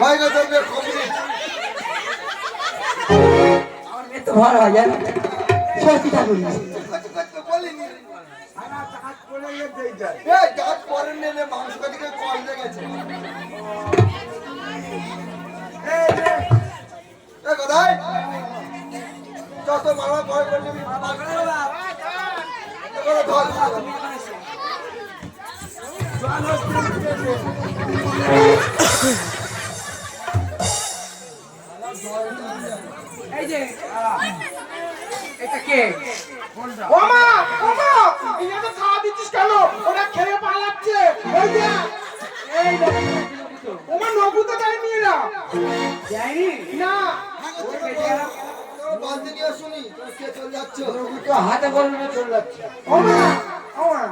হয়ে গেছে মেয়ে কমপ্লিট। আমার মেয়ে তো ভালো হয় জানো সত্যি ঠাকুর বলিনি গাছ পরেন নেই মাংস কাটিকে কল গেছে কোথায় যত মারা ভয় করলে এই যে এটা কে ওমা ওমা এটা খাওয়া দিচ্ছিস কেন ওরা খেয়ে পালাচ্ছে ওই যে এই ওমা নবু তো যায়নি এরা যাইনি না বালতি নিয়ে শুনি কে চলে যাচ্ছ তো হাতে বলবে চলে যাচ্ছে ওমা ওমা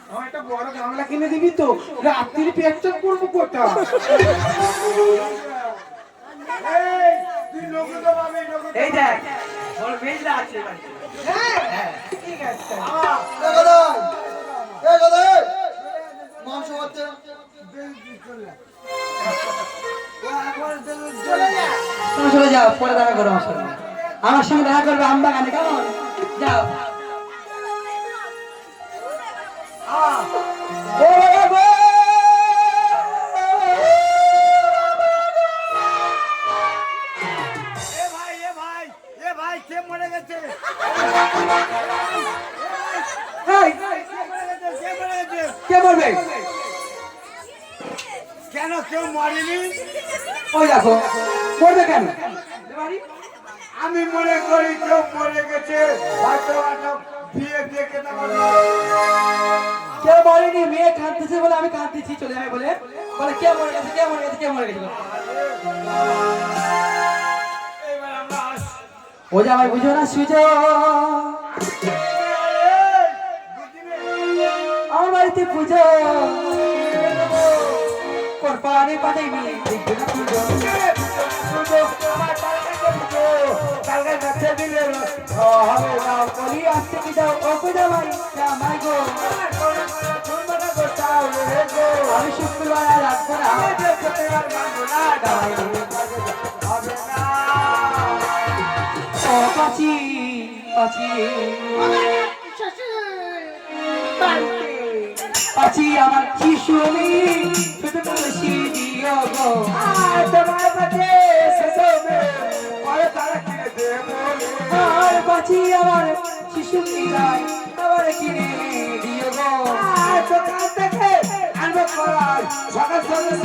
আমার একটা বড় গামলা কিনে দিবি তো রাত্রির পেটটা করবো কোথা এই তুই লোক তো পাবি লোক এই দেখ ওর মেজরা আছে ভাই হ্যাঁ ঠিক আছে মাংস হচ্ছে তুমি চলে যাও পরে দেখা করো আমার সঙ্গে দেখা করবে আমবাগানে কেমন যাও কে বলবে কেন কেউ মরেনি ওই দেখো করবে কেন আমি মনে করি কেউ মরে গেছে হয়তো একটা বিয়ে দেখে কেউ বলেনি মেয়ে কাঁদতেছে বলে আমি কাঁদতেছি চলে যাবে বলে বলে কে মরে গেছে কে মরে গেছে কে মরে গেছে ও যে আমার বুঝো না সুজো আমার বাড়িতে পুজো কোরবানি পাঠাই নি দেখবে না পুজো কালকে যাচ্ছে দিলে হবে না বলি আসতে কি দাও ও পুজো ভাই আমার গো আমি শুক্রবার আর রাখবো না ও পাচি পাচি পাচি আমার শিশুনি শুধু তুলসী দিও গো তোমার কাছে আর পাচি আমার শিশু কিনাই আবার কিনে দিও গো দোকান থেকে আনবো করার সকাল সকাল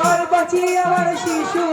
আর পাচি আমার শিশু